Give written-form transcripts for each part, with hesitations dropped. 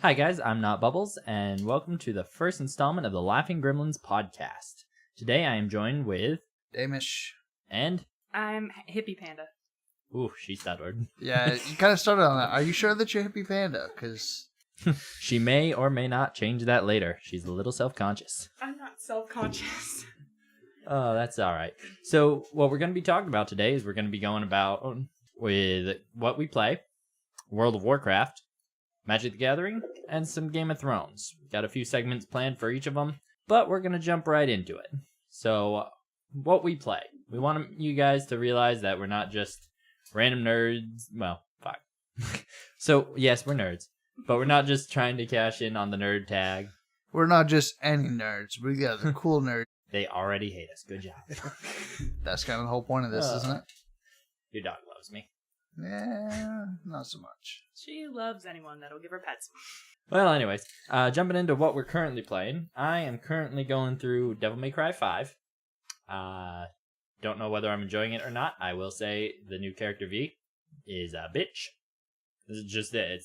Hi guys, I'm Not Bubbles, and welcome to the first installment of the Laughing Gremlins podcast. Today I am joined with... Damish. And... I'm Hippie Panda. Ooh, she stuttered. Yeah, you kind of started on that. Are you sure that you're Hippie Panda? Because... She may or may not change that later. She's a little self-conscious. I'm not self-conscious. Oh, that's alright. So, what we're going to be talking about today is we're going to be going about with what we play, World of Warcraft, Magic the Gathering, and some Game of Thrones. We've got a few segments planned for each of them, but we're going to jump right into it. So, what we play. We want you guys to realize that we're not just random nerds. Well, fuck. So, yes, we're nerds, but we're not just trying to cash in on the nerd tag. We're not just any nerds. We got the cool nerds. They already hate us. Good job. That's kind of the whole point of this, isn't it? Your dog loves me. Yeah, not so much. She loves anyone that'll give her pets. Well, anyways, jumping into what we're currently playing, I am currently going through Devil May Cry 5. Don't know whether I'm enjoying it or not. I will say the new character V is a bitch. This is just it.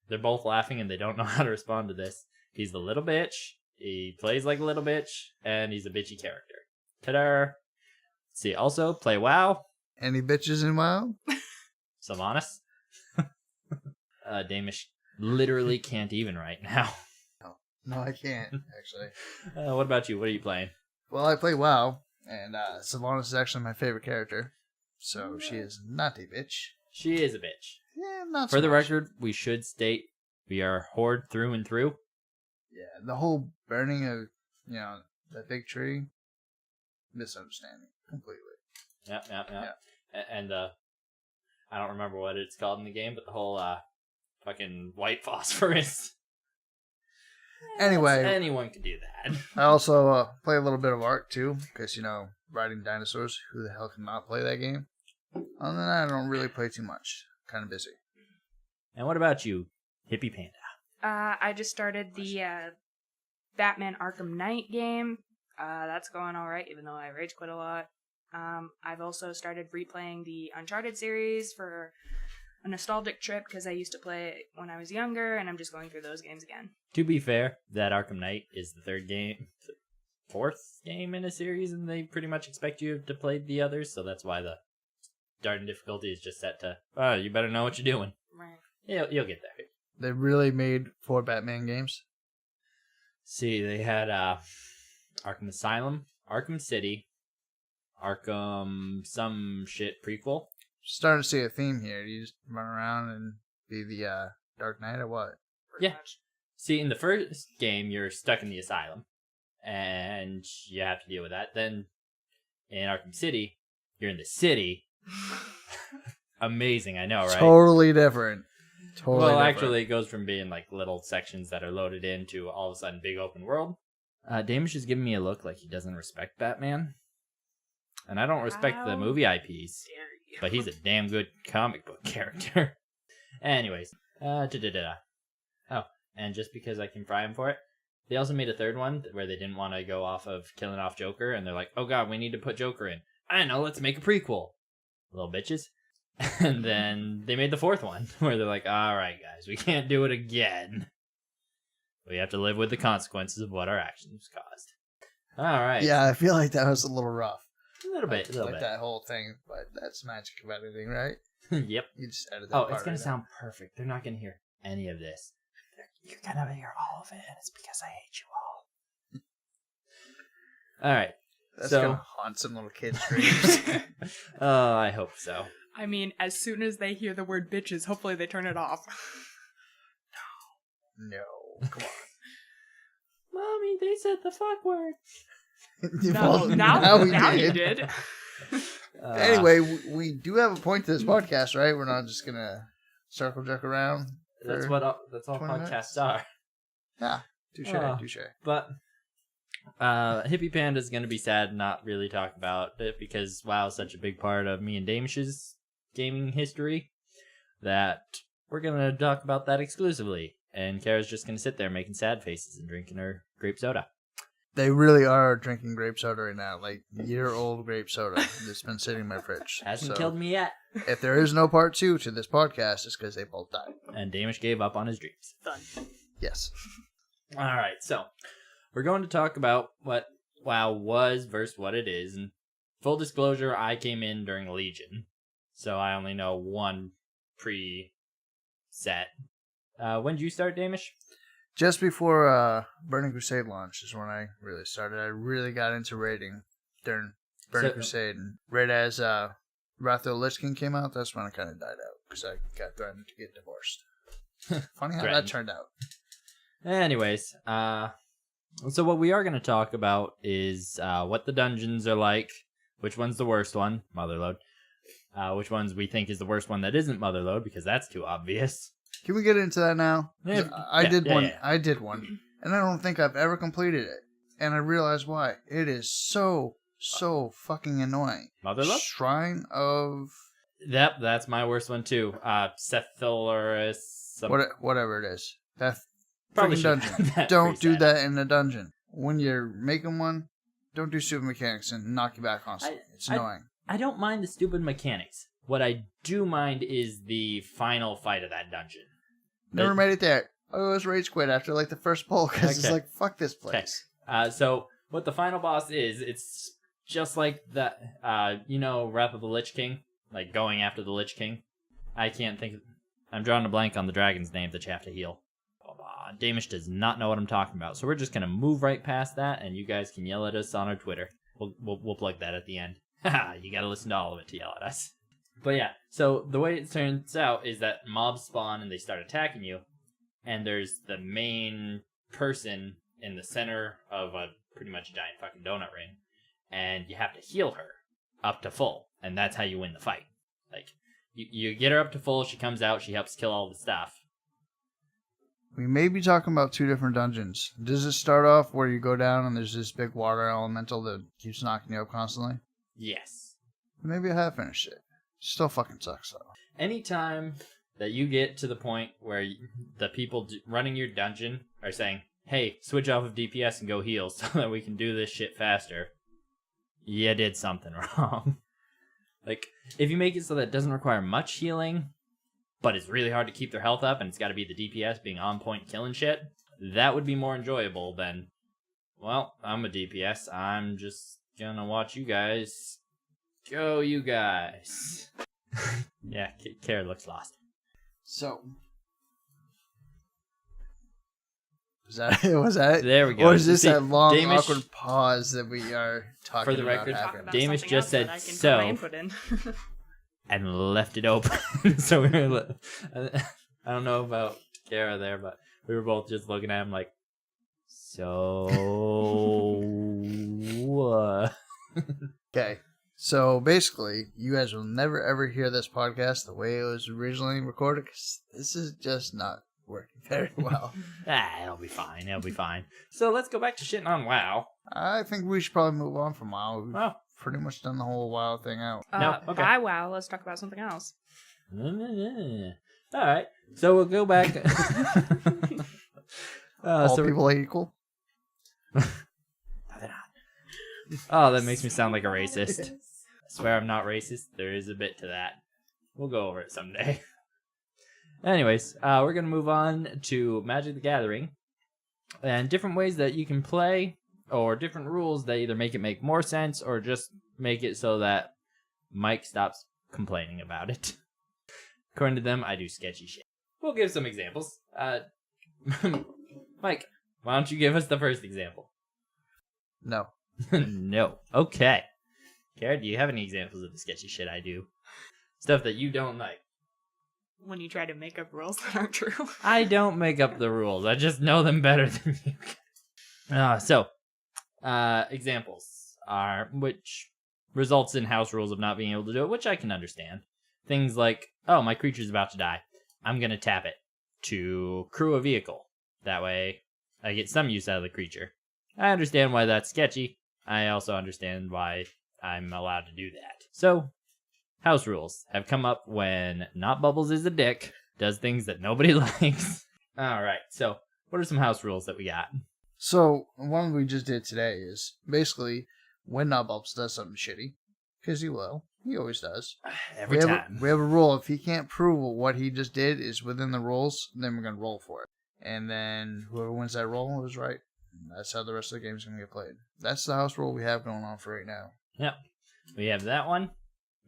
They're both laughing and they don't know how to respond to this. He's the little bitch. He plays like a little bitch, and he's a bitchy character. Ta-da! See, also, play WoW. Any bitches in WoW? Sylvanas. Damish literally can't even right now. No, I can't, actually. What about you? What are you playing? Well, I play WoW, and Sylvanas is actually my favorite character. So she is not a bitch. She is a bitch. Yeah, not so For the much. record, we should state we are Horde through and through. Yeah, the whole burning of, that big tree, misunderstanding completely. Yeah. And I don't remember what it's called in the game, but the whole fucking white phosphorus. Anyway. Anyone could do that. I also play a little bit of Ark, too, because, riding dinosaurs, who the hell cannot play that game? Other than that, I don't really play too much. Kind of busy. And what about you, Hippie Panda? I just started the Batman Arkham Knight game. That's going alright, even though I rage quit a lot. I've also started replaying the Uncharted series for a nostalgic trip because I used to play it when I was younger, and I'm just going through those games again. To be fair, that Arkham Knight is the fourth game in a series, and they pretty much expect you to play the others, so that's why the starting difficulty is just set to, you better know what you're doing. Right. You'll get there. They really made 4 Batman games. See, they had Arkham Asylum, Arkham City, Arkham some shit prequel. Starting to see a theme here. You just run around and be the Dark Knight or what? Yeah. See, in the first game, you're stuck in the asylum, and you have to deal with that. Then, in Arkham City, you're in the city. Amazing, I know, right? Totally different. Actually, it goes from being like little sections that are loaded in to all of a sudden big open world. Damish is giving me a look like he doesn't respect Batman. And I don't respect the movie IPs, but he's a damn good comic book character. Anyways, Oh, and just because I can fry him for it, they also made a third one where they didn't want to go off of killing off Joker, and they're like, oh god, we need to put Joker in. I know, let's make a prequel. Little bitches. And then they made the fourth one where they're like, all right, guys, we can't do it again. We have to live with the consequences of what our actions caused. All right. Yeah, I feel like that was a little rough. A little bit. That whole thing, but that's magic of editing, right? Yep. You just edit that part it's going right to sound perfect. They're not going to hear any of this. You're going to hear all of it, and it's because I hate you all. All right. That's going to haunt some little kids' dreams. Oh, I hope so. I mean, as soon as they hear the word bitches, hopefully they turn it off. No, come on. Mommy, they said the fuck word. Now you did. Anyway, we do have a point to this podcast, right? We're not just going to circle jerk around. That's all podcasts are. Yeah, touche. But Hippie Panda's going to be sad and not really talk about it because WoW is such a big part of me and Damish's gaming history that we're going to talk about that exclusively. And Kara's just going to sit there making sad faces and drinking her grape soda. They really are drinking grape soda right now, like year-old grape soda that's been sitting in my fridge. Hasn't killed me yet. If there is no part 2 to this podcast, it's because they both died. And Damish gave up on his dreams. Done. Yes. All right, so we're going to talk about what WoW was versus what it is. And full disclosure, I came in during Legion, so I only know one pre-set. When did you start, Damish? Just before Burning Crusade launch is when I really started. I really got into raiding during Burning Crusade. And right as Wrath of the Lich King came out, that's when I kind of died out because I got threatened to get divorced. Funny how that turned out. Anyways, so what we are going to talk about is what the dungeons are like, which one's the worst one, Motherlode, which ones we think is the worst one that isn't Motherlode, because that's too obvious. Can we get into that now? Yeah, I did one. Yeah. I did one, and I don't think I've ever completed it. And I realized why. It is so fucking annoying. Motherlode? Shrine of... Yep, that's my worst one too. Sethiloris. Whatever it is. That Probably freaking dungeon. Don't do that in a dungeon. When you're making one, don't do stupid mechanics and knock you back constantly. It's annoying. I don't mind the stupid mechanics. What I do mind is the final fight of that dungeon. Never made it there. I always rage quit after like the first bowl because it's like, fuck this place. Okay. So what the final boss is, it's just like that, Wrath of the Lich King, like going after the Lich King. I can't think. I'm drawing a blank on the dragon's name that you have to heal. Damish does not know what I'm talking about, so we're just gonna move right past that, and you guys can yell at us on our Twitter. We'll plug that at the end. Haha, you gotta listen to all of it to yell at us. But yeah, so the way it turns out is that mobs spawn and they start attacking you, and there's the main person in the center of a pretty much giant fucking donut ring, and you have to heal her up to full, and that's how you win the fight. Like, you get her up to full, she comes out, she helps kill all the stuff. We may be talking about 2 different dungeons. Does it start off where you go down and there's this big water elemental that keeps knocking you up constantly? Yes. Maybe I have finished it. Still fucking sucks, though. Anytime that you get to the point where the people running your dungeon are saying, hey, switch off of DPS and go heal so that we can do this shit faster, you did something wrong. Like, if you make it so that it doesn't require much healing, but it's really hard to keep their health up and it's got to be the DPS being on point killing shit, that would be more enjoyable than, well, I'm a DPS, I'm just gonna watch you guys go, you guys. Yeah, Kara looks lost. So, was that it? There we go. Or is this that long, awkward pause that we are talking about? For the record, Damish just said so. And left it open. So we were, I don't know about Kara there, but we were both just looking at him like, so what? Okay. So basically, you guys will never ever hear this podcast the way it was originally recorded because this is just not working very well. It'll be fine. It'll be fine. So let's go back to shitting on WoW. I think we should probably move on from WoW. We've pretty much done the whole WoW thing out. No, okay. Bye, WoW. Let's talk about something else. All right. So we'll go back. All people are equal? No, they're not. Oh, that makes me sound like a racist. I swear I'm not racist. There is a bit to that. We'll go over it someday. Anyways, we're going to move on to Magic the Gathering. And different ways that you can play, or different rules that either make it make more sense, or just make it so that Mike stops complaining about it. According to them, I do sketchy shit. We'll give some examples. Mike, why don't you give us the first example? No. No. Okay. Kara, do you have any examples of the sketchy shit I do? Stuff that you don't like. When you try to make up rules that aren't true. I don't make up the rules. I just know them better than you. Examples are, which results in house rules of not being able to do it, which I can understand. Things like, oh, my creature's about to die. I'm going to tap it to crew a vehicle. That way, I get some use out of the creature. I understand why that's sketchy. I also understand why I'm allowed to do that. So, house rules have come up when Not Bubbles is a dick, does things that nobody likes. Alright, so what are some house rules that we got? So, one we just did today is basically when Nutbulbs does something shitty, because he will. He always does. Every time. We have a rule. If he can't prove what he just did is within the rules, then we're going to roll for it. And then whoever wins that roll is right. That's how the rest of the game's going to get played. That's the house rule we have going on for right now. Yep. We have that one.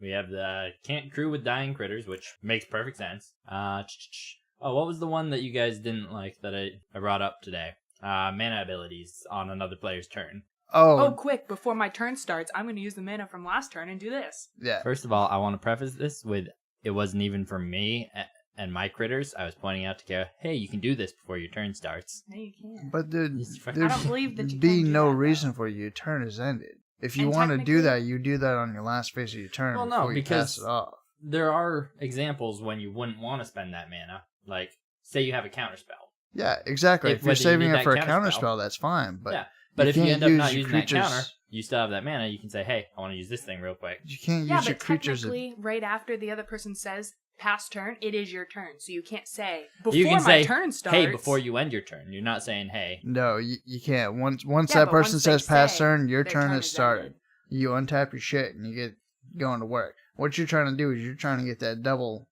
We have the can't crew with dying critters, which makes perfect sense. What was the one that you guys didn't like that I brought up today? Mana abilities on another player's turn. Oh, quick, before my turn starts, I'm going to use the mana from last turn and do this. Yeah. First of all, I want to preface this with it wasn't even for me and my critters. I was pointing out to Kara, hey, you can do this before your turn starts. No, you can't. But there's I don't believe that you be can do no that, reason though. for your turn is ended. If you And want to do technically- that, you do that on your last phase of your turn Well, no, before you because- pass it off. There are examples when you wouldn't want to spend that mana. Like, say you have a counterspell. Yeah, exactly. If you're whether you saving need it for a that counterspell, that's fine. But Yeah. But if you can't end up use not your using creatures- that counter, you still have that mana. You can say, hey, I want to use this thing real quick. you can't Yeah, use your but creatures. technically, right after the other person says pass turn, it is your turn. So you can't say You before can my say, turn starts. hey, before you end your turn. You're not saying, hey. No, you can't. Once Yeah, that but person once they says pass say turn, your their turn turn is is started. ended. You untap your shit and you get going to work. What you're trying to do is you're trying to get that double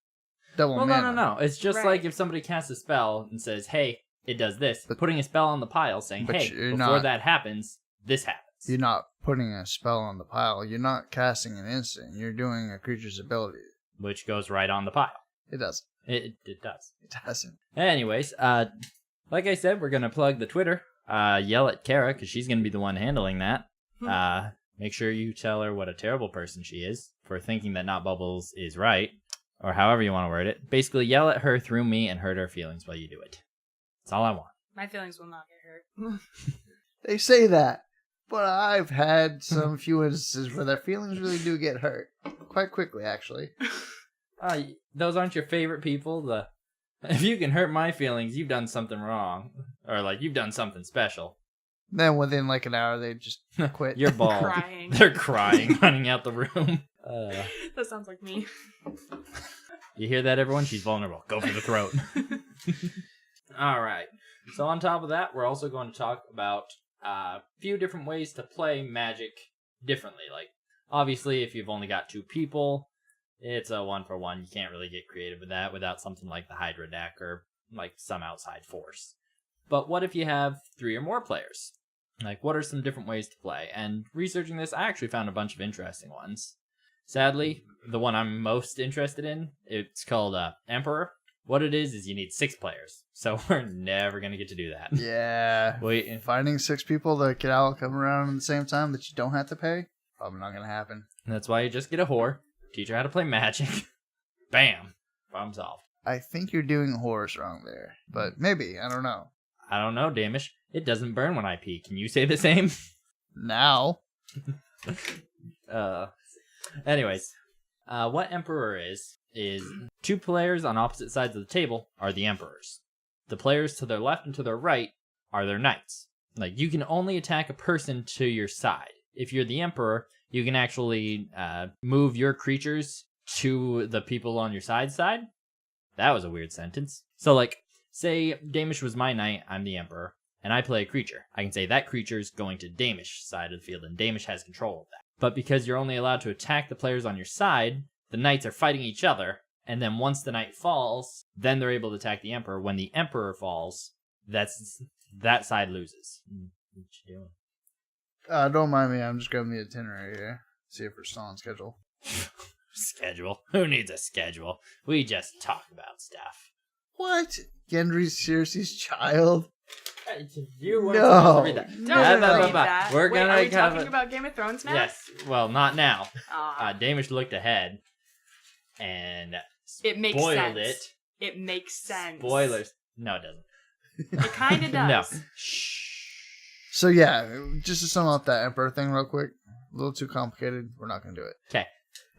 Well, mana. no. It's just Right. like if somebody casts a spell and says, hey, it does this. But- putting a spell on the pile saying, but hey, you're before not- that happens, this happens. You're not putting a spell on the pile. You're not casting an instant. You're doing a creature's ability. Which goes right on the pile. It doesn't. It does. It doesn't. Anyways, like I said, we're going to plug the Twitter. Yell at Kara, because she's going to be the one handling that. Make sure you tell her what a terrible person she is for thinking that Not Bubbles is right. Or however you want to word it. Basically, yell at her through me and hurt her feelings while you do it. That's all I want. My feelings will not get hurt. They say that, but I've had some few instances where their feelings really do get hurt. Quite quickly, actually. Those aren't your favorite people. If you can hurt my feelings, you've done something wrong. Or, like, you've done something special. Then within like an hour, they just quit. You're bald. Crying. They're crying, running out the room. That sounds like me. You hear that, everyone? She's vulnerable. Go for the throat. All right. So on top of that, we're also going to talk about a few different ways to play Magic differently. Like, obviously, if you've only got 2 people, it's a 1-for-1. You can't really get creative with that without something like the Hydra deck or like some outside force. But what if you have 3 or more players? Like, what are some different ways to play? And researching this, I actually found a bunch of interesting ones. Sadly, the one I'm most interested in, it's called Emperor. What it is you need 6 players. So we're never going to get to do that. Yeah. Wait, Finding 6 people that can all come around at the same time that you don't have to pay, probably not going to happen. that's why you just get a whore, teach her how to play Magic. Bam. Problem solved. I think you're doing horse wrong there, but maybe. I don't know. I don't know, Damish. It doesn't burn when I pee. Can you say the same? Now. Anyways, what Emperor is 2 players on opposite sides of the table are the Emperors. The players to their left and to their right are their Knights. Like, you can only attack a person to your side. If you're the Emperor, you can actually move your creatures to the people on your side. That was a weird sentence. So, like, say Damish was my Knight, I'm the Emperor, and I play a creature. I can say that creature's going to Damish's side of the field, and Damish has control of that. But because you're only allowed to attack the players on your side, the Knights are fighting each other, and then once the Knight falls, then they're able to attack the Emperor. When the Emperor falls, that side loses. What you doing? Don't mind me. I'm just grabbing the itinerary here. See if we're still on schedule. Schedule? Who needs a schedule? We just talk about stuff. What? Gendry Cersei's child? You weren't No. supposed to read that. Don't No, no, no. read that. We're Wait, gonna are we have talking a- about Game of Thrones now? Yes. Well, not now. Ah, Damish looked ahead and it makes spoiled sense. it. It makes sense. Spoilers. No, it doesn't. It kind of does. No. Shh. So yeah, just to sum up that Emperor thing real quick. A little too complicated. We're not going to do it. Okay.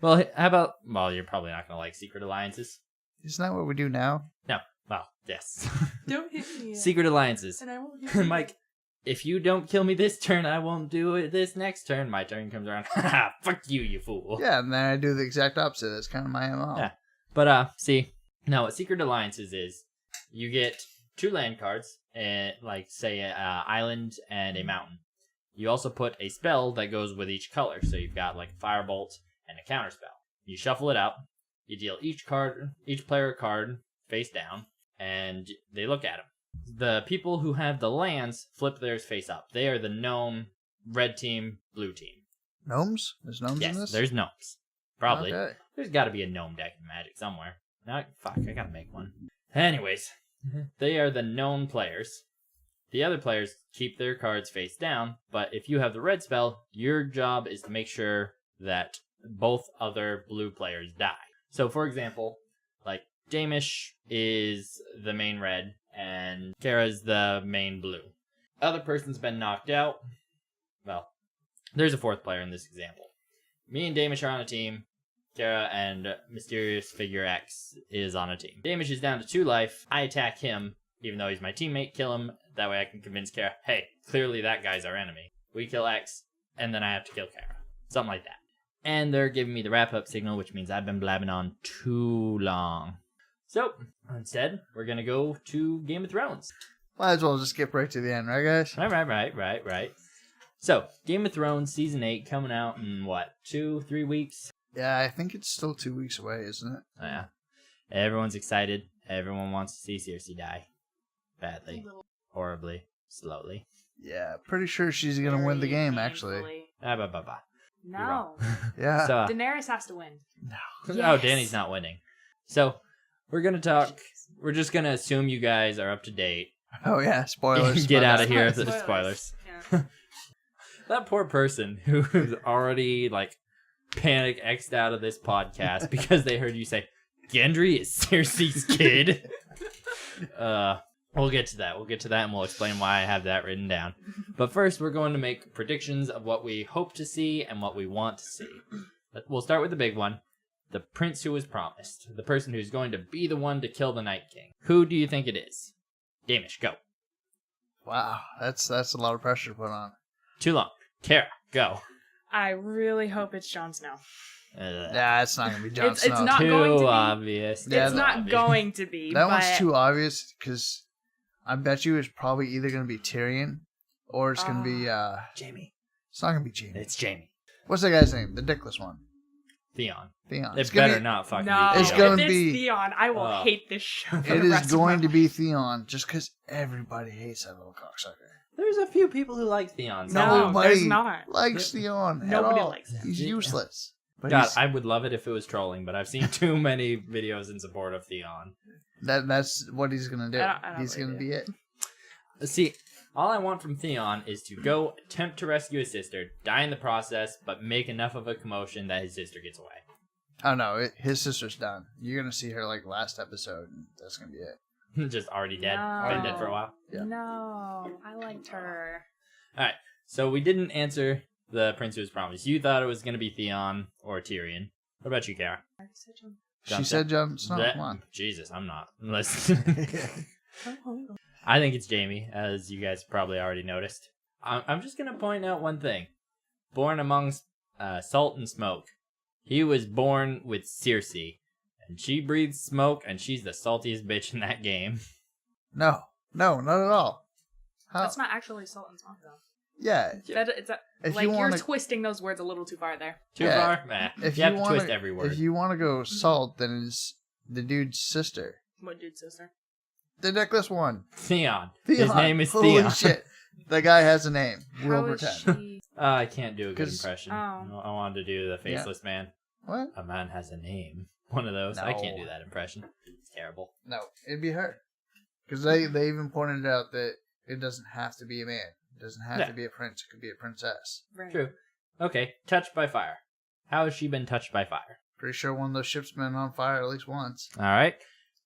Well, how about... Well, you're probably not going to like Secret Alliances. Isn't that what we do now? No. Well, yes. Don't hit me. yet, Secret Alliances. And I won't hit you. Mike, if you don't kill me this turn, I won't do it this next turn. My turn comes around. Haha, fuck you, you fool. Yeah, and then I do the exact opposite. That's kind of my MO. Yeah. But, see, now what Secret Alliances is, you get 2 land cards, like say an island and a mountain. You also put a spell that goes with each color. So you've got like a firebolt and a counter spell. You shuffle it out. You deal each player a card face down, and they look at them. The people who have the lands flip theirs face up. They are the gnome, red team, blue team. Gnomes? There's gnomes in this? Yes, there's gnomes. Probably. Okay. There's got to be a gnome deck in Magic somewhere. I gotta make one. Anyways, they are the gnome players. The other players keep their cards face down, but if you have the red spell, your job is to make sure that both other blue players die. So, for example, like, Damish is the main red, and Kara's the main blue. Other person's been knocked out. Well, there's a 4th player in this example. Me and Damish are on a team. Kara and Mysterious Figure X is on a team. Damish is down to 2 life. I attack him, even though he's my teammate, kill him. That way I can convince Kara, hey, clearly that guy's our enemy. We kill X, and then I have to kill Kara. Something like that. And they're giving me the wrap-up signal, which means I've been blabbing on too long. So, instead, we're going to go to Game of Thrones. Might as well just skip right to the end, right, guys? Right. So, Game of Thrones Season 8 coming out in, 2-3 weeks? Yeah, I think it's still 2 weeks away, isn't it? Oh, yeah. Everyone's excited. Everyone wants to see Cersei die. Badly. Horribly. Slowly. Yeah, pretty sure she's going to win the game, actually. No. Yeah. So, Daenerys has to win. No. Oh, Yes. Dany's not winning. So, we're going to talk. We're just going to assume you guys are up to date. Oh, yeah, spoilers. Get out of here. Spoilers. Spoilers. Yeah. That poor person who's already, panic X'd out of this podcast because they heard you say, Gendry is Cersei's kid. We'll get to that. And we'll explain why I have that written down. But first, we're going to make predictions of what we hope to see and what we want to see. We'll start with the big one. The prince who was promised. The person who's going to be the one to kill the Night King. Who do you think it is? Damish, go. Wow, that's a lot of pressure to put on. Too long. Kara, go. I really hope it's Jon Snow. Nah, it's not going to be Jon Snow. It's not Too going to be. obvious. Yeah, It's not obvious. going to be. That but one's too obvious, because I bet you it's probably either going to be Tyrion, or it's going to be, Jaime. It's not going to be Jaime. It's Jaime. What's that guy's name? The dickless one. Theon. Theon. It better not fucking No, be It's Theon. gonna if it's be- Theon, I will hate this show. For It the is rest going of to my be life. Theon, just because everybody hates that little cocksucker. There's a few people who like Theon. No, Nobody there's not. likes Theon at Nobody all. likes him. He's useless. But God, he's- I would love it if it was trolling, but I've seen too many videos in support of Theon. that's what he's going to do. I don't He's going to believe be it. See, all I want from Theon is to go attempt to rescue his sister, die in the process, but make enough of a commotion that his sister gets away. Oh, no, his sister's done. You're going to see her, last episode, and that's going to be it. Just already dead. No. Been dead for a while. Yeah. No, I liked her. Alright, so we didn't answer the prince who was promised. You thought it was going to be Theon or Tyrion. What about you, Kara? She said Jon Snow. That- Come on. Jesus, I'm not. I think it's Jaime, as you guys probably already noticed. I'm just going to point out one thing. Born amongst salt and smoke. He was born with Cersei. And she breathes smoke, and she's the saltiest bitch in that game. No, not at all. How? That's not actually salt and smoke, though. Yeah. If you you're wanna- twisting those words a little too far there. Too Yeah. far? Nah. If you have you to wanna, twist every word. If you want to go salt, then it's the dude's sister. What dude's sister? The necklace one. Theon. Theon. His name is Holy Theon. shit. The guy has a name. We'll How is pretend. she? I can't do a good 'Cause- impression. Oh. I wanted to do the faceless man. What? A man has a name. One of those. I can't No. do that impression. It's terrible. No, it'd be her. Because they even pointed out that it doesn't have to be a man. It doesn't have Yeah. to be a prince. It could be a princess. Right. True. Okay, touched by fire. How has she been touched by fire? Pretty sure one of those ships been on fire at least once. Alright.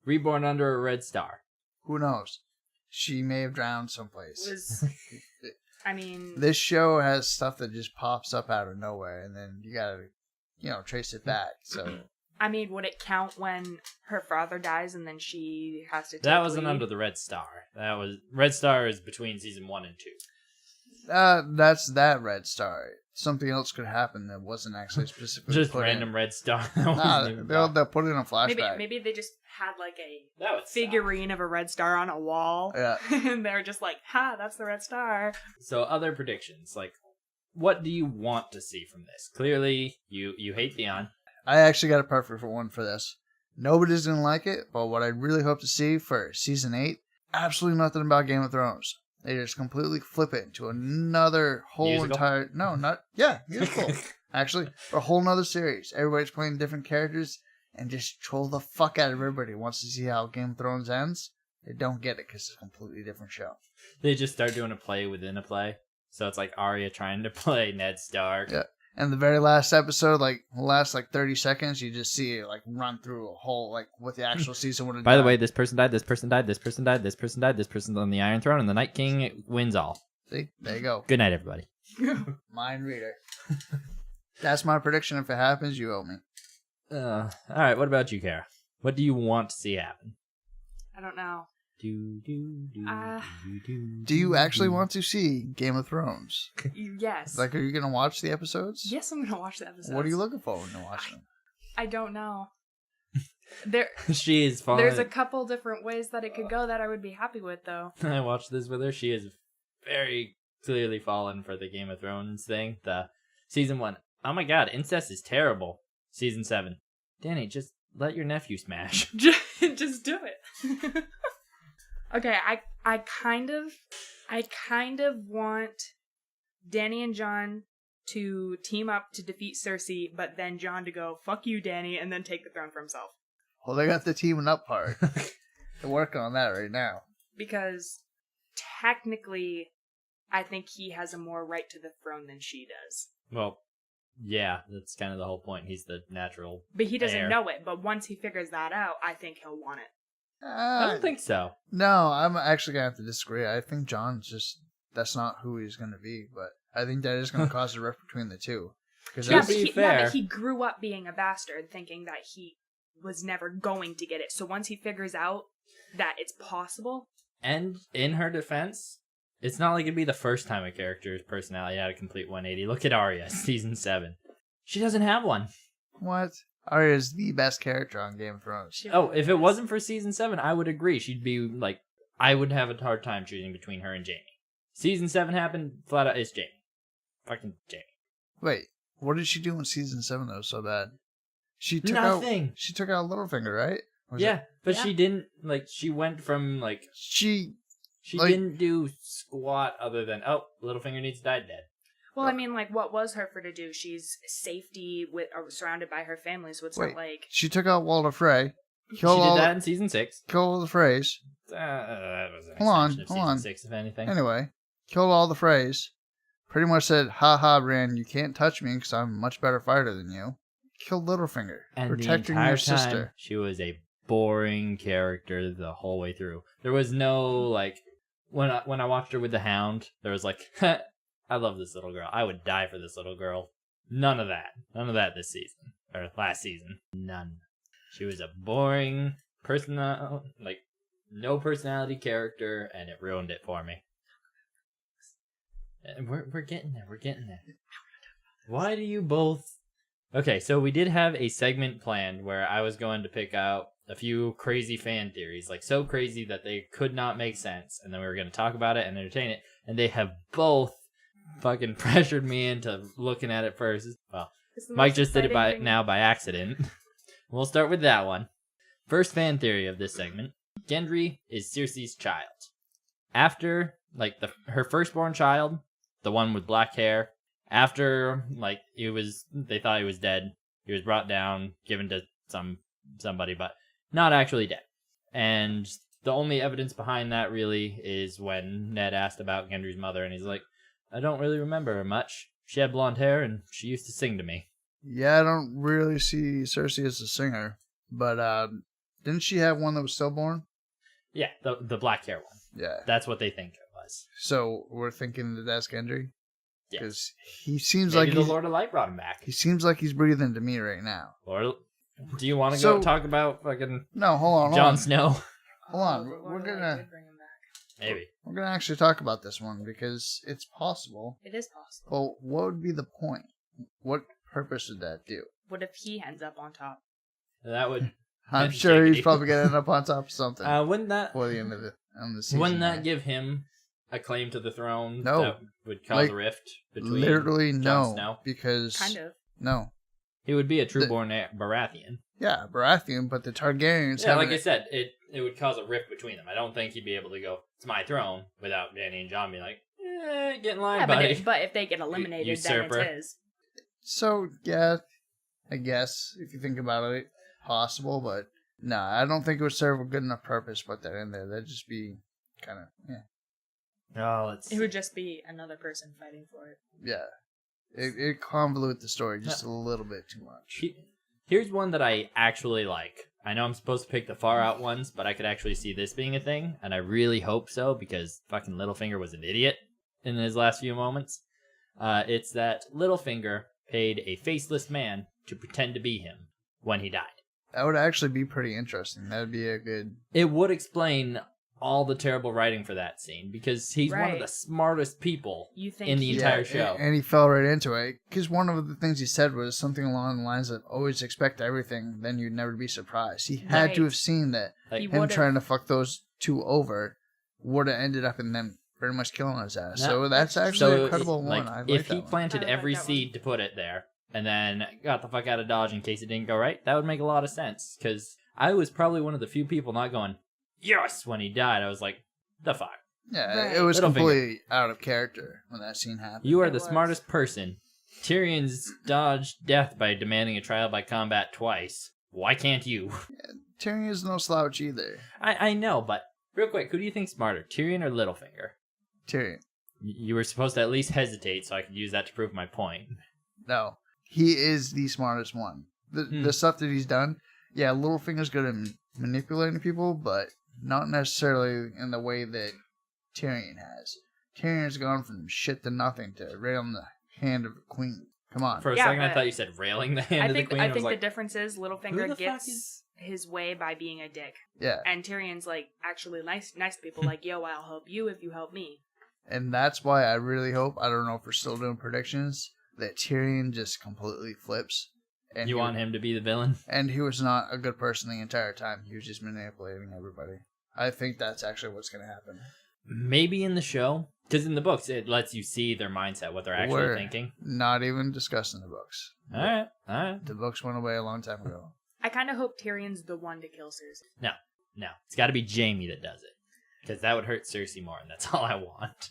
Reborn under a red star. Who knows? She may have drowned someplace. I mean, This show has stuff that just pops up out of nowhere, and then you gotta, trace it back. So would it count when her father dies and then she has to take That wasn't lead? under the red star. That was Red Star is between season 1 and 2. that's that red star. something else could happen that wasn't actually specifically Just put random in. red star. They'll put it in a flashback. Maybe they just had like That a would figurine of a red star on a wall. Yeah. And they're just like, ha, that's the red star. So other predictions, like, what do you want to see from this? Clearly, you hate Theon. I actually got a perfect one for this. Nobody's gonna like it, but what I really hope to see for season 8, absolutely nothing about Game of Thrones. They just completely flip it into another whole Musical? entire musical. Actually, a whole nother series. Everybody's playing different characters and just troll the fuck out of everybody who wants to see how Game of Thrones ends. They don't get it because it's a completely different show. They just start doing a play within a play. So it's like Arya trying to play Ned Stark. Yeah. And the very last episode, like last 30 seconds, you just see it like run through a whole what the actual season would have done. By the way, this person died, this person died, this person died, this person died, this person's on the Iron Throne, and the Night King wins all. See, there you go. Good night, everybody. Mind reader. That's my prediction. If it happens, you owe me. All right, what about you, Kara? What do you want to see happen? I don't know. Do you actually want to see Game of Thrones? Yes. Are you gonna watch the episodes? Yes, I'm gonna watch the episodes. What are you looking for when you watch them? I don't know. She is fun. There's a couple different ways that it could go that I would be happy with, though. I watched this with her. She is very clearly fallen for the Game of Thrones thing. The season 1. Oh my god, incest is terrible. Season 7. Danny, just let your nephew smash. Just do it. Okay, I kind of want Danny and Jon to team up to defeat Cersei, but then Jon to go, fuck you, Danny, and then take the throne for himself. Well, they got the teaming up part. They're working on that right now. Because technically, I think he has a more right to the throne than she does. Well, yeah, that's kind of the whole point. He's the natural But he doesn't heir. know it, but once he figures that out, I think he'll want it. I don't think so. No, I'm actually going to have to disagree. I think John's that's not who he's going to be, but I think that is going to cause a rift between the two. Yeah, but he grew up being a bastard, thinking that he was never going to get it. So once he figures out that it's possible... And in her defense, it's not like it'd be the first time a character's personality had a complete 180. Look at Arya, season 7. She doesn't have one. What? Arya is the best character on Game of Thrones. If it wasn't for season 7, I would agree. She'd be I would have a hard time choosing between her and Jaime. Season 7 happened, flat out, it's Jaime. Fucking Jaime. Wait, what did she do in season 7 that was so bad? She took Nothing. She took out Littlefinger, right? She didn't, she went from, She didn't do squat other than, Littlefinger needs to die dead. Well, I mean, what was her for to do? She's safety surrounded by her family, so it's not like... She took out Walder Frey. She did that in season 6. Killed all the Freys. That was an Hold extension on. of season 6, if anything. Anyway, killed all the Freys. Pretty much said, ha, Bran, you can't touch me because I'm a much better fighter than you. Killed Littlefinger. And protecting the entire your time, sister. she was a boring character the whole way through. There was no, when I watched her with the Hound, there was I love this little girl. I would die for this little girl. None of that. None of that this season. Or last season. None. She was a boring, no personality character, and it ruined it for me. And we're getting there. We're getting there. Why do you both... Okay, so we did have a segment planned where I was going to pick out a few crazy fan theories. So crazy that they could not make sense. And then we were going to talk about it and entertain it. And they have both fucking pressured me into looking at it first. Well, Mike just did it by accident. We'll start with that one. First fan theory of this segment. Gendry is Cersei's child. After, her firstborn child, the one with black hair, after, they thought he was dead, he was brought down, given to somebody, but not actually dead. And the only evidence behind that really is when Ned asked about Gendry's mother, and he's like, I don't really remember her much. She had blonde hair, and she used to sing to me. Yeah, I don't really see Cersei as a singer, but didn't she have one that was stillborn? Yeah, the black hair one. Yeah. That's what they think it was. So we're thinking that that's Gendry? Yeah. Because he seems Maybe like the Lord of Light brought him back. He seems like he's breathing to me right now. Do you want to go talk about fucking Jon Snow? Hold on. We're gonna... Maybe. We're going to actually talk about this one because it's possible. It is possible. Well, what would be the point? What purpose would that do? What if he ends up on top? That would. I'm That's sure he's shady. probably going to end up on top of something Wouldn't that? before the end of the season. Wouldn't that give him a claim to the throne? No. That would cause Like, a rift between. Literally Jon no, Snow? because Kind of. no, He would be a trueborn Baratheon. yeah, Baratheon, but the Targaryens. Yeah, like haven't- I said, it would cause a rift between them. I don't think he'd be able to go, "It's my throne," without Dany and Jon being like, "Get in line, Yeah, buddy." but if they get eliminated, then Usurper. it's his. So yeah, I guess if you think about it, possible, but no, I don't think it would serve a good enough purpose. Put that in there. That'd just be kind of Oh, let's. It would just be another person fighting for it. yeah. It convolute the story just a little bit too much. Here's one that I actually like. I know I'm supposed to pick the far out ones, but I could actually see this being a thing, and I really hope so because fucking Littlefinger was an idiot in his last few moments. It's that Littlefinger paid a faceless man to pretend to be him when he died. That would actually be pretty interesting. That would be a good. It would explain all the terrible writing for that scene because he's one of Right. the smartest people You think in the entire show. And he fell right into it. Because one of the things he said was something along the lines of always expect everything, then you'd never be surprised. He had to Right. have seen that Like, He him would've- trying to fuck those two over would have ended up in them pretty much killing his ass. No. So that's actually so a credible like, one. I like if that he one. planted I like every that one. seed to put it there and then got the fuck out of Dodge in case it didn't go right, that would make a lot of sense. Because I was probably one of the few people not going, yes, when he died. I was like, the fuck? Yeah, Right. it was Littlefinger. completely out of character when that scene happened. You are It the was. smartest person. Tyrion's dodged death by demanding a trial by combat twice. Why can't you? Tyrion is no slouch either. I know, but real quick, who do you think's smarter, Tyrion or Littlefinger? Tyrion. You were supposed to at least hesitate so I could use that to prove my point. No, he is the smartest one. The stuff that he's done, yeah, Littlefinger's good at manipulating people, but not necessarily in the way that Tyrion has. Tyrion's gone from shit to nothing to right on the hand of a queen. Come on. For a Yeah, second, I but thought you said railing the hand I of the think queen. I was think like, the difference is who the Littlefinger fuck gets is- his way by being a dick, Yeah, and Tyrion's like actually nice to people. Like, yo, I'll help you if you help me. and that's why I really hope, I don't know if we're still doing predictions, that Tyrion just completely flips. And you he- want him to be the villain? And he was not a good person the entire time. He was just manipulating everybody. I think that's actually what's going to happen. Maybe in the show, because in the books it lets you see their mindset, what they're actually We're thinking. Not even discussing the books. All right. The books went away a long time ago. I kind of hope Tyrion's the one to kill Cersei. No, it's got to be Jaime that does it, because that would hurt Cersei more, and that's all I want.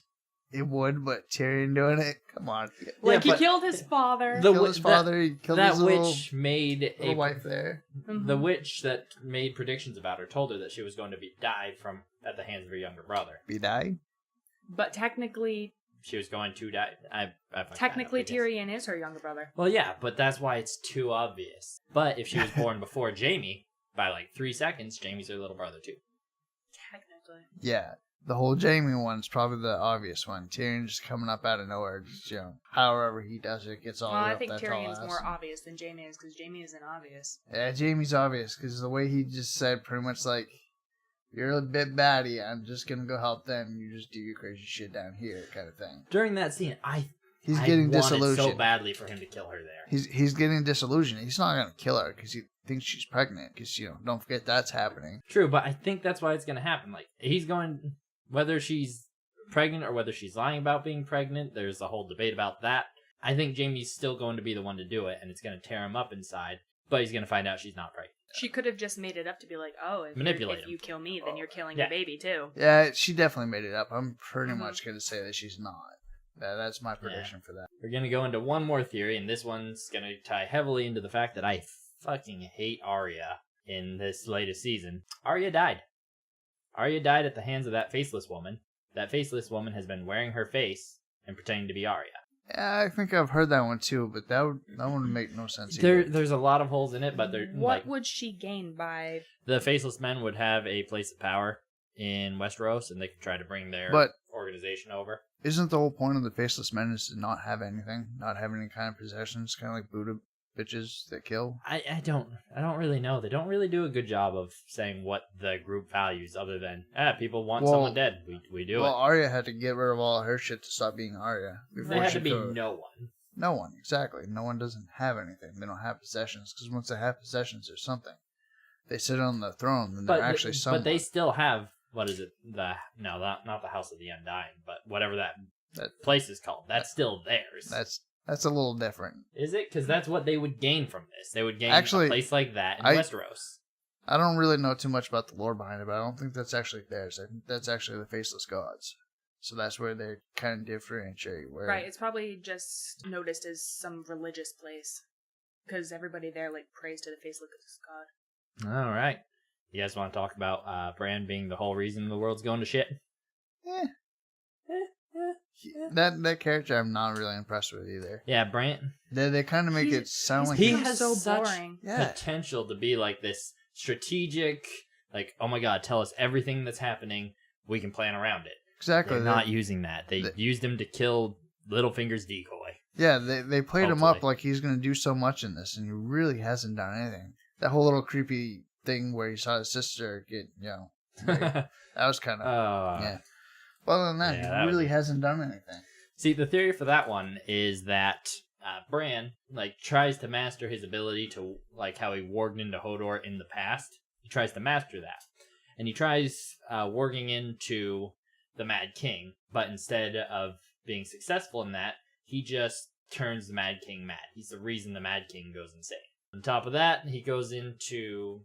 It would, but Tyrion doing it? Come on. Like, he but killed his father. the Killed his father, he killed that his witch made little wife there. The witch that made predictions about her told her that she was going to die from at the hands of her younger brother. Be died? But technically She was going to die. I Technically, guess. Tyrion is her younger brother. Well, yeah, but that's why it's too obvious. But if she was born before Jaime, by like 3 seconds, Jaime's her little brother too. Technically. Yeah. The whole Jaime one's probably the obvious one. Tyrion just coming up out of nowhere, just, however he does it, gets all Well, I up think that tall Tyrion's ass. more obvious than Jaime is, because Jaime isn't obvious. Yeah, Jaime's obvious, because the way he just said pretty much like, you're a bit batty, I'm just gonna go help them, you just do your crazy shit down here, kind of thing. During that scene, He's I getting wanted disillusioned. so badly for him to kill her there. He's getting disillusioned. He's not gonna kill her because he thinks she's pregnant. Because don't forget that's happening. True, but I think that's why it's going to happen. Like, he's going, whether she's pregnant or whether she's lying about being pregnant, there's a whole debate about that. I think Jaime's still going to be the one to do it, and it's going to tear him up inside, but he's going to find out she's not pregnant. She could have just made it up to be like, oh, Manipulate if him. you kill me, then you're killing Yeah. the baby, too. Yeah, she definitely made it up. I'm pretty Mhm. much gonna say that she's not. That's my prediction for that. We're going to go into one more theory, and this one's going to tie heavily into the fact that I fucking hate Arya in this latest season. Arya died. Arya died at the hands of that faceless woman. That faceless woman has been wearing her face and pretending to be Arya. Yeah, I think I've heard that one too, but that would make no sense either. There's a lot of holes in it, but they're What like, would she gain by... the faceless men would have a place of power in Westeros, and they could try to bring their But- organization over. Isn't the whole point of the Faceless Men is to not have anything, not have any kind of possessions, kind of like bitches that kill. I don't really know. They don't really do a good job of saying what the group values, other than people want someone dead. We do well, it. Arya had to get rid of all her shit to stop being Arya. There had to be no one. No one, exactly. No one doesn't have anything. They don't have possessions, because once they have possessions, there's something. They sit on the throne, and they're actually someone. But they still have, what is it? Not the House of the Undying, but whatever that place is called. That's still theirs. That's a little different. Is it? Because that's what they would gain from this. They would gain a place like that in Westeros. I don't really know too much about the lore behind it, but I don't think that's actually theirs. I think that's actually the Faceless Gods. So that's where they kind of differentiate. Right, it's probably just noticed as some religious place. Because everybody there, like, prays to the Faceless God. All right. You guys want to talk about Bran being the whole reason the world's going to shit? That character I'm not really impressed with either. Yeah, Bran. They kind of make it sound like he has so such boring. potential to be like this strategic, like, oh my god, tell us everything that's happening. We can plan around it. Exactly. They're not using that. They used him to kill Littlefinger's decoy. Yeah, they played him up like he's going to do so much in this, and he really hasn't done anything. That whole little creepy thing where he saw his sister get, that was kind of, yeah. But other than that, he really hasn't done anything. See, the theory for that one is that Bran, tries to master his ability to, how he warged into Hodor in the past. He tries to master that. And he tries warging into the Mad King, but instead of being successful in that, he just turns the Mad King mad. He's the reason the Mad King goes insane. On top of that, he goes into,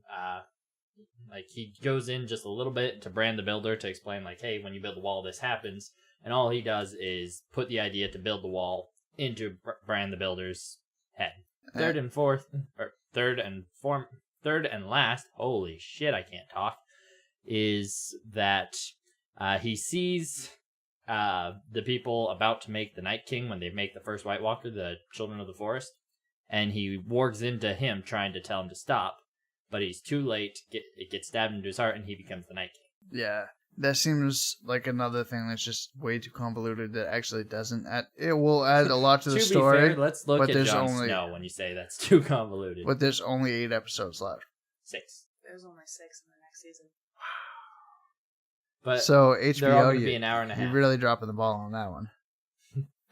he goes in just a little bit to Bran the Builder to explain, hey, when you build the wall, this happens. And all he does is put the idea to build the wall into Bran the Builder's head. Third and last, holy shit, I can't talk, is that he sees the people about to make the Night King when they make the first White Walker, the Children of the Forest, and he wargs into him trying to tell him to stop, but he's too late. It gets stabbed into his heart, and he becomes the Night King. Yeah, that seems like another thing that's just way too convoluted that actually doesn't add. It will add a lot to the story. To be fair, let's look at Jon Snow when you say that's too convoluted. But there's only 8 episodes left. 6. There's only 6 in the next season. But so HBO, be an hour and a half. You're really dropping the ball on that one.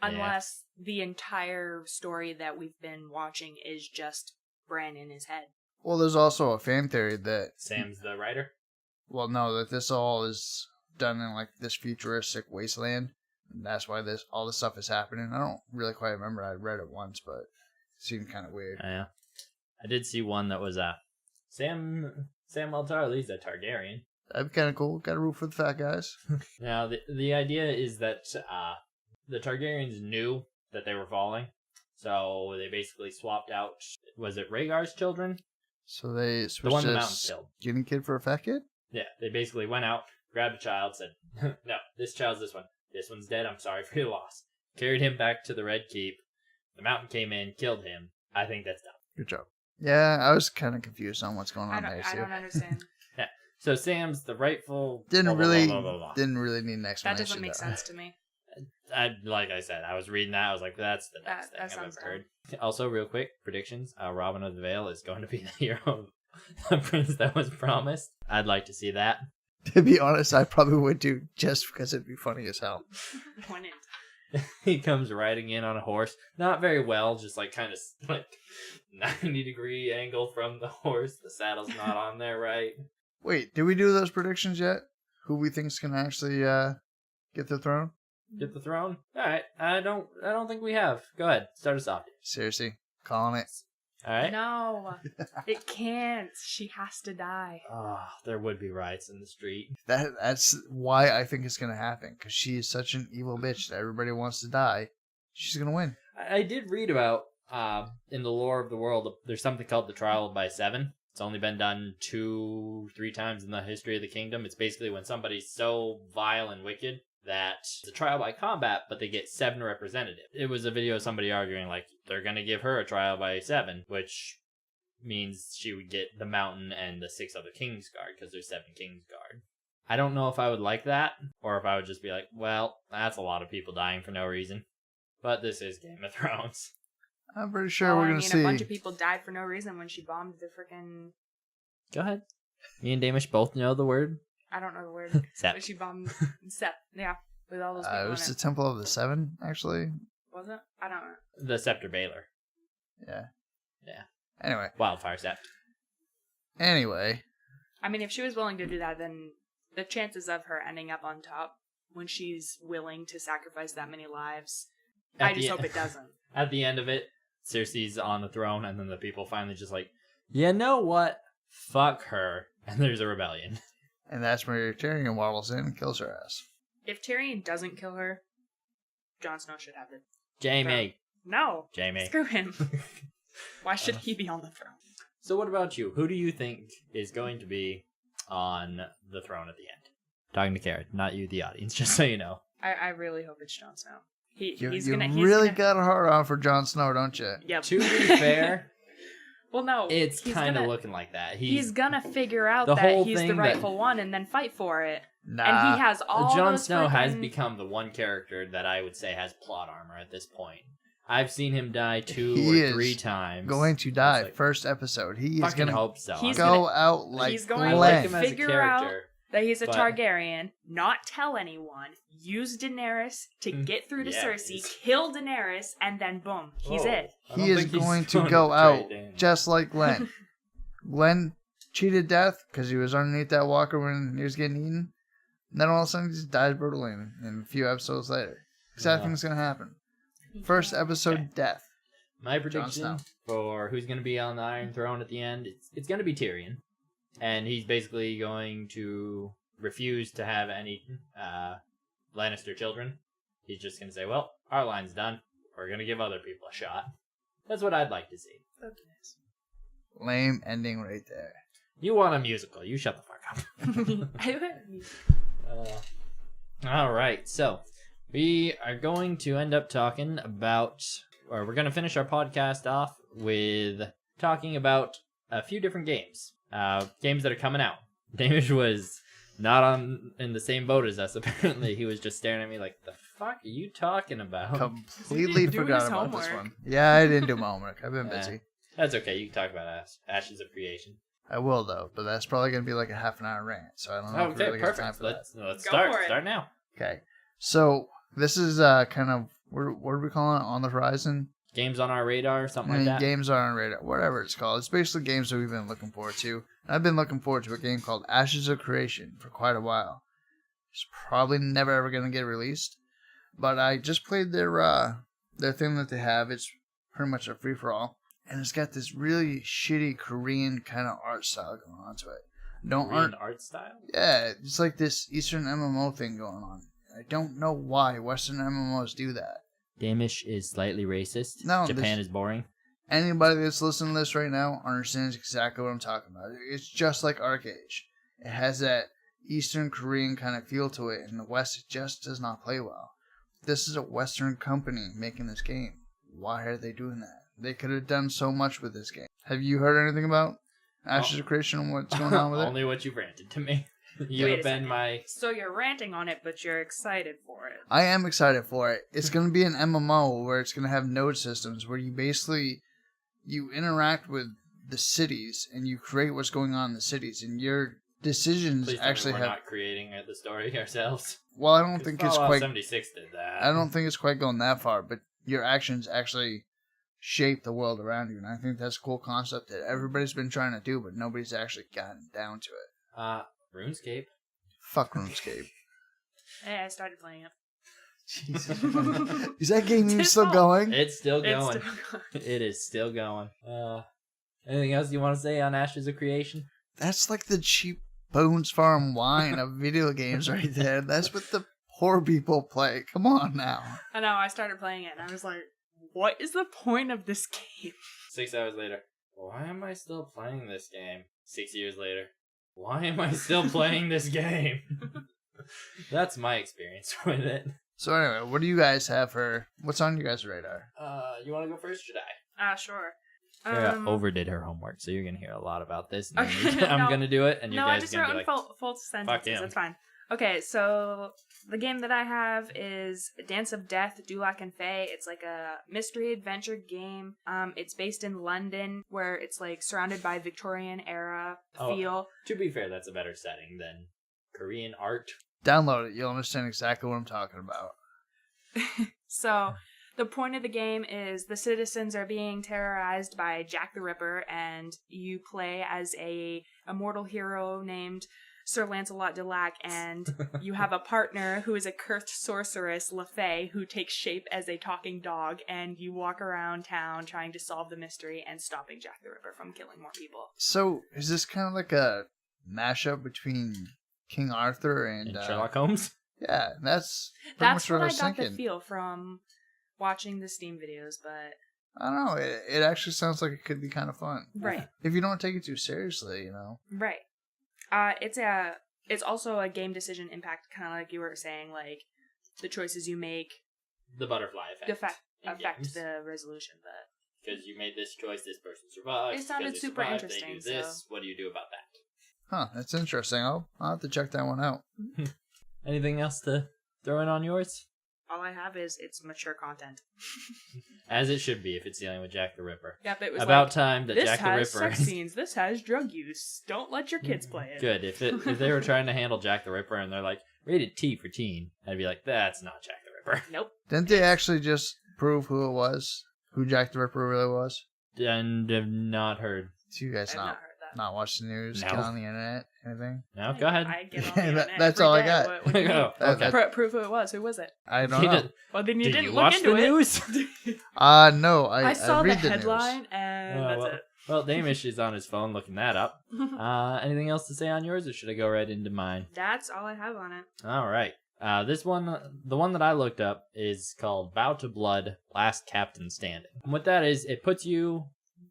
Unless the entire story that we've been watching is just Bran in his head. Well, there's also a fan theory that Sam's the writer. Well, no, that this all is done in this futuristic wasteland, and that's why all this stuff is happening. I don't really quite remember. I read it once, but it seemed kind of weird. Yeah, I did see one that was Sam Tarly's a Targaryen. That'd be kind of cool. Got to root for the fat guys. Now, the idea is that the Targaryens knew that they were falling, so they basically swapped out. Was it Rhaegar's children? So they switched the one the mountain killed. Skinny kid for a fat kid? Yeah, they basically went out, grabbed a child, said, "No, this child's this one. This one's dead. I'm sorry for your loss." Carried him back to the Red Keep. The mountain came in, killed him. I think that's dumb. Good job. Yeah, I was kind of confused on what's going on there. I don't understand. Yeah. So Sam's the rightful... Didn't really need an explanation. That doesn't make sense to me. Like I said, I was reading that. I was like, that's the next thing I've ever heard. Also, real quick, predictions. Robin of the Vale is going to be the hero of the prince that was promised. I'd like to see that. To be honest, I probably would too, just because it'd be funny as hell. He comes riding in on a horse. Not very well, just kind of 90-degree angle from the horse. The saddle's not on there right. Wait, did we do those predictions yet? Who we think's gonna actually get the throne? Get the throne? All right. I don't think we have. Go ahead. Start us off. Seriously, calling it. All right. No, it can't. She has to die. Oh, there would be riots in the street. That's why I think it's gonna happen, because she is such an evil bitch that everybody wants to die. She's gonna win. I did read about in the lore of the world. There's something called the Trial by 7. It's only been done 2-3 times in the history of the kingdom. It's basically when somebody's so vile and wicked that it's a trial by combat, but they get 7 representatives. It was a video of somebody arguing they're going to give her a trial by 7, which means she would get the mountain and the 6 other Kingsguard, because there's 7 Kingsguard. I don't know if I would like that, or if I would just be like, well, that's a lot of people dying for no reason. But this is Game of Thrones. I'm pretty sure we're gonna see. A bunch of people died for no reason when she bombed the freaking. Go ahead. Me and Damish both know the word. I don't know the word. Sep. But she bombed Sep. Yeah, with all those people It was in the Temple of the Seven, actually. Was it? I don't know. The Scepter Baylor. Yeah. Yeah. Anyway. Wildfire Sept. Anyway. I mean, if she was willing to do that, then the chances of her ending up on top when she's willing to sacrifice that many lives, I just hope it doesn't. At the end of it, Cersei's on the throne, and then the people finally just like, you know what? Fuck her. And there's a rebellion. And that's where Tyrion waddles in and kills her ass. If Tyrion doesn't kill her, Jon Snow should have the Jaime. No. Jaime. Screw him. Why should he be on the throne? So what about you? Who do you think is going to be on the throne at the end? Talking to Karen, not you, the audience, just so you know. I really hope it's Jon Snow. He's you gonna really got a hard on for Jon Snow, don't you? Yep. To be fair, well, no, it's kind of looking like that. He's gonna figure out that he's the rightful one and then fight for it. Nah. And he has all Jon those Snow has become the one character that I would say has plot armor at this point. I've seen him die 2 or 3 times. Going to die. Like, first episode. He is going to hope so. Out like he's going Glenn. to figure out that he's a Targaryen, not tell anyone, use Daenerys to get through to Cersei, kill Daenerys, and then boom, he's it. He is going to go out just like Glenn. Glenn cheated death because he was underneath that walker when he was getting eaten. And then all of a sudden he just dies brutally in a few episodes later. Exactly what's going to happen. First episode, death. My prediction for who's going to be on the Iron Throne at the end, it's going to be Tyrion. And he's basically going to refuse to have any Lannister children. He's just going to say, well, our line's done. We're going to give other people a shot. That's what I'd like to see. Lame ending right there. You want a musical. You shut the fuck up. All right, so we are going to end up talking about, or we're going to finish our podcast off with talking about a few different games. Games that are coming out. Damish was not in the same boat as us, apparently. He was just staring at me like, the fuck are you talking about? Completely forgot about this one. Yeah, I didn't do my homework. I've been busy. That's okay. You can talk about Ashes of Creation. I will, though, but that's probably going to be like a half an hour rant, so I don't know if we really got time for that. Let's start. Start now. Okay. So, this is kind of, what are we calling it? On the horizon? Games on our radar, something like that? Games on our radar, whatever it's called. It's basically games that we've been looking forward to. And I've been looking forward to a game called Ashes of Creation for quite a while. It's probably never ever going to get released. But I just played their thing that they have. It's pretty much a free-for-all. And it's got this really shitty Korean kind of art style going on to it. Korean art style? Yeah, it's like this Eastern MMO thing going on. I don't know why Western MMOs do that. Damish is slightly racist. No, Japan is boring. Anybody that's listening to this right now understands exactly what I'm talking about. It's just like Arcade. It has that Eastern Korean kind of feel to it, and the West it just does not play well. This is a Western company making this game. Why are they doing that? They could have done so much with this game. Have you heard anything about Ashes of Creation and what's going on with it? Only what you've ranted to me. You have been my... So you're ranting on it, but you're excited for it. I am excited for it. It's going to be an MMO where it's going to have node systems where you basically... You interact with the cities and you create what's going on in the cities. And your decisions Please actually we're not creating the story ourselves. Well, I don't think it's quite... 76 did that. I don't think it's quite going that far, but your actions actually shape the world around you, and I think that's a cool concept that everybody's been trying to do, but nobody's actually gotten down to it. RuneScape. Fuck RuneScape. Hey, I started playing it. Jesus. Is that game even still going? It's still going. It is still going. Anything else you want to say on Ashes of Creation? That's like the cheap Bones Farm wine of video games right there. That's what the poor people play. Come on now. I know, I started playing it, and I was like, what is the point of this game? 6 hours later. Why am I still playing this game? 6 years later. Why am I still playing this game? That's my experience with it. So anyway, what do you guys have for... What's on you guys' radar? You want to go first, should I? Sure. Sarah overdid her homework, so you're going to hear a lot about this. I'm going to do it, and you guys are going to be like... full sentences, it's fine. Okay, so the game that I have is Dance of Death, Dulac and Fae. It's like a mystery adventure game. It's based in London, where it's like surrounded by Victorian era feel. To be fair, that's a better setting than Korean art. Download it. You'll understand exactly what I'm talking about. So the point of the game is the citizens are being terrorized by Jack the Ripper, and you play as a immortal hero named Sir Lancelot de Lac, and you have a partner who is a cursed sorceress, LaFay, who takes shape as a talking dog, and you walk around town trying to solve the mystery and stopping Jack the Ripper from killing more people. So, is this kind of like a mashup between King Arthur and Sherlock Holmes? Yeah, that's That's what what I I was got thinking. the feel from watching the Steam videos, but... I don't know. It actually sounds like it could be kind of fun. Right. If you don't take it too seriously, you know. Right. It's also a game decision impact, kind of like you were saying, like the choices you make The butterfly effect. affect the resolution. But because you made this choice, this person survived. It sounded Because they super survived, interesting, They do this. so- What do you do about that? Huh, that's interesting. I'll have to check that one out. Anything else to throw in on yours? all I have is it's mature content. As it should be if it's dealing with Jack the Ripper. Yep, it was About like, time that this Jack the has Ripper. sex scenes. This has drug use. Don't let your kids play it. Good. If they were trying to handle Jack the Ripper and they're like rated T for teen, I'd be like, that's not Jack the Ripper. Nope. Didn't they actually just prove who it was? Who Jack the Ripper really was? And have not heard. So you guys I've not not heard that. not watch the news, No. get on the internet, anything? No, go ahead. I get on the internet That's every all I day. got. What do you mean? Oh, okay. Prove who it was. Who was it? I don't He know. did- Well, then you Did didn't you look watch into the it. news? No, I saw read the the headline, and that's well, it. well, Damish is on his phone looking that up. Anything else to say on yours, or should I go right into mine? That's all I have on it. All right. This one, the one that I looked up, is called Bow to Blood: Last Captain Standing. And what that is, it puts you.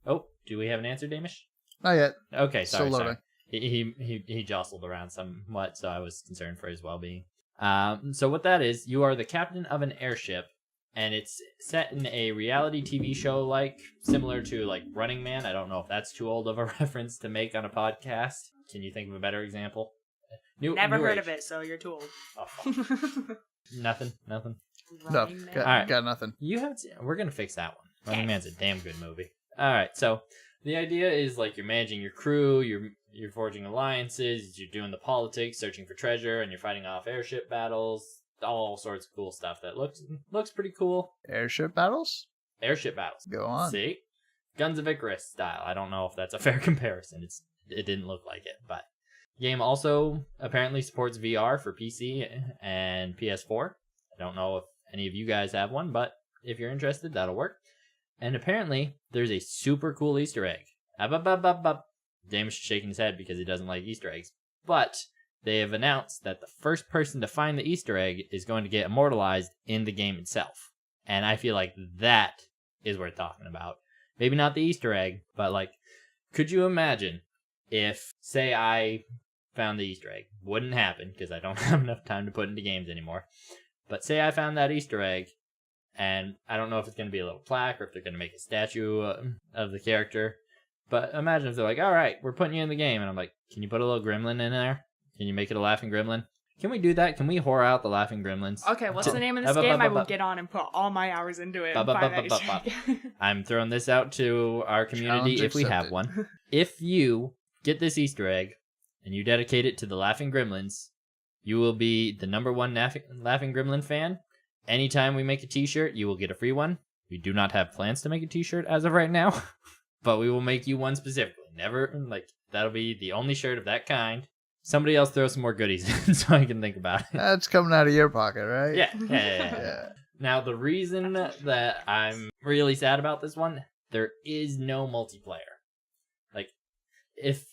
Oh, do we have an answer, Damish? Not yet. Okay, Still sorry. loading. He jostled around somewhat, so I was concerned for his well-being. So what that is, you are the captain of an airship, and it's set in a reality TV show, like similar to like Running Man. I don't know if that's too old of a reference to make on a podcast. Can you think of a better example? Never new heard age. of it, so you're too old. Oh, fuck. Nothing. No, Running Man. got, Alright. got nothing. You have. We're gonna fix that one. Running Okay. Man's a damn good movie. All right, so the idea is like you're managing your crew, you're forging alliances, you're doing the politics, searching for treasure, and you're fighting off airship battles, all sorts of cool stuff that looks pretty cool. Airship battles? Airship battles. Go on. See, Guns of Icarus style. I don't know if that's a fair comparison. It didn't look like it, but game also apparently supports VR for PC and PS4. I don't know if any of you guys have one, but if you're interested, that'll work. And apparently, there's a super cool Easter egg. Damish is shaking his head because he doesn't like Easter eggs. But they have announced that the first person to find the Easter egg is going to get immortalized in the game itself. And I feel like that is worth talking about. Maybe not the Easter egg, but like, could you imagine if, say, I found the Easter egg? Wouldn't happen because I don't have enough time to put into games anymore. But say I found that Easter egg, and I don't know if it's going to be a little plaque or if they're going to make a statue of the character. But imagine if they're like, all right, we're putting you in the game. And I'm like, can you put a little gremlin in there? Can you make it a laughing gremlin? Can we do that? Can we whore out the laughing gremlins? Okay, what's the name of this game? I will get on and put all my hours into it. And find that Easter egg. I'm throwing this out to our community Challenge if we have accepted. one. If you get this Easter egg and you dedicate it to the laughing gremlins, you will be the number one laughing gremlin fan. Anytime we make a t-shirt, you will get a free one. We do not have plans to make a t-shirt as of right now, but we will make you one specifically. That'll be the only shirt of that kind. Somebody else throw some more goodies in so I can think about it. That's coming out of your pocket, right? Yeah. Yeah. Now, the reason that I'm really sad about this one, there is no multiplayer. Like, if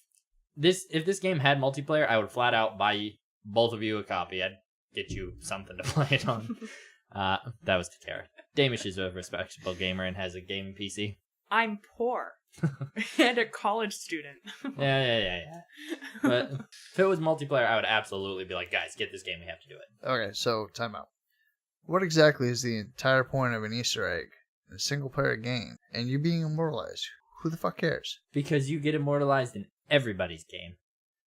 this game had multiplayer, I would flat out buy both of you a copy. I'd get you something to play it on. That was Katara. Damish is a respectable gamer and has a gaming PC. I'm poor and a college student. Yeah. But if it was multiplayer, I would absolutely be like, guys, get this game. We have to do it. Okay, so time out. What exactly is the entire point of an Easter egg in a single player game and you being immortalized? Who the fuck cares? Because you get immortalized in everybody's game.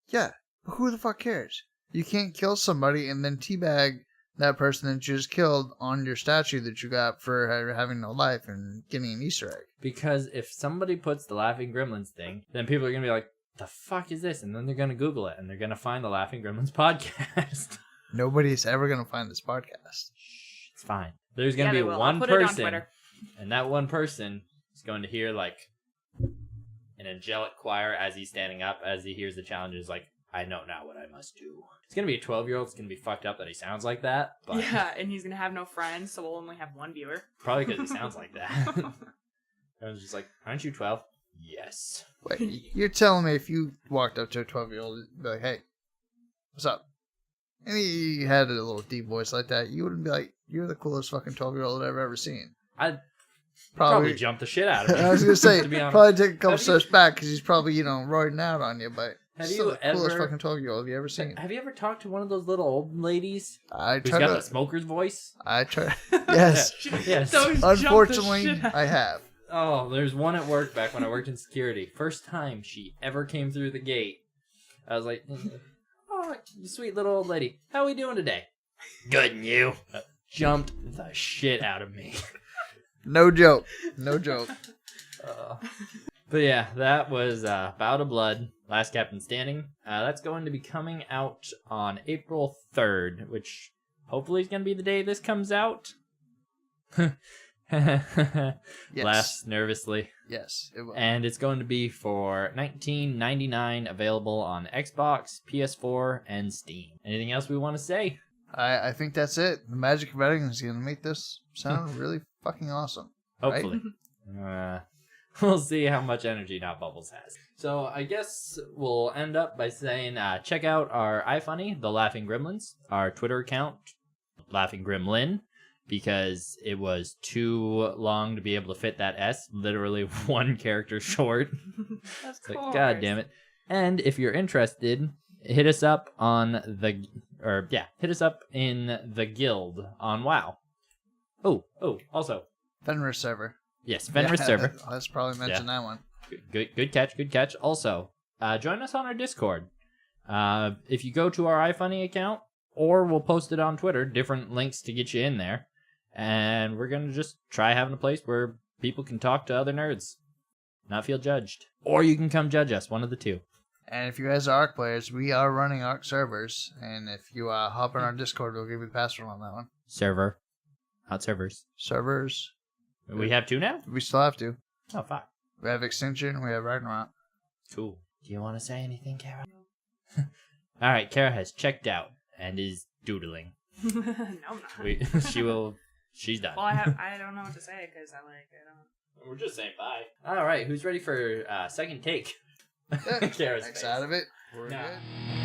Yeah, but who the fuck cares? You can't kill somebody and then teabag that person that you just killed on your statue that you got for having no life and getting an Easter egg. Because if somebody puts the Laughing Gremlins thing, then people are going to be like, the fuck is this? And then they're going to Google it, and they're going to find the Laughing Gremlins podcast. Nobody's ever going to find this podcast. It's fine. There's going to be one put it on person, Twitter. and that one person is going to hear, like, an angelic choir as he's standing up, as he hears the challenges, like, I know now what I must do. It's going to be a 12-year-old. It's going to be fucked up that he sounds like that. But Yeah, and he's going to have no friends, so we'll only have one viewer. probably because he sounds like that. I was just like, aren't you 12? Yes. Wait, you're telling me if you walked up to a 12-year-old and be like, hey, what's up? And he had a little deep voice like that, you wouldn't be like, you're the coolest fucking 12-year-old I've ever seen. I'd probably jump the shit out of me. I was going to say, to be honest. probably take a couple steps back because he's probably, roiding out on you, but Have still you the coolest ever- fucking 12-year-old you ever seen. Have you ever talked to one of those little old ladies I who's try got to... the smoker's voice? I try... Yes. Yes. Those jump the Unfortunately, shit out. I have. Oh, there's one at work back when I worked in security. First time she ever came through the gate, I was like, oh, you sweet little old lady. How are we doing today? Good, and you? Jumped the shit out of me. No joke. No joke. But yeah, that was Bout of Blood, Last Captain Standing. That's going to be coming out on April 3rd, which hopefully is going to be the day this comes out. Yes. Laughs nervously. Yes, it will. And it's going to be for $19.99, available on Xbox, PS4, and Steam. Anything else we want to say? I think that's it. The magic of editing is going to make this sound really fucking awesome. Hopefully. We'll see how much energy Not Bubbles has. So I guess we'll end up by saying check out our iFunny, The Laughing Gremlins, our Twitter account, Laughing Gremlin, because it was too long to be able to fit that S, literally one character short. Of Like, course. God damn it. And if you're interested, hit us up hit us up in the guild on WoW. Oh, also. Fenris server. Yes, Fenris server. Let's probably mention that one. Good catch. Also, join us on our Discord. If you go to our iFunny account, or we'll post it on Twitter, different links to get you in there. And we're going to just try having a place where people can talk to other nerds, not feel judged. Or you can come judge us, one of the two. And if you guys are ARC players, we are running ARC servers. And if you hop on our Discord, we'll give you the password on that one. Server, not servers. Servers. We have two now? We still have to. Oh, fuck. We have Extinction. We have Ragnarok. Cool. Do you want to say anything, Kara? All right, Kara has checked out and is doodling. No, I'm not. She's done. Well, I don't know what to say because I don't. We're just saying bye. All right, who's ready for second take? Kara's Next face. out of it. We're No. good.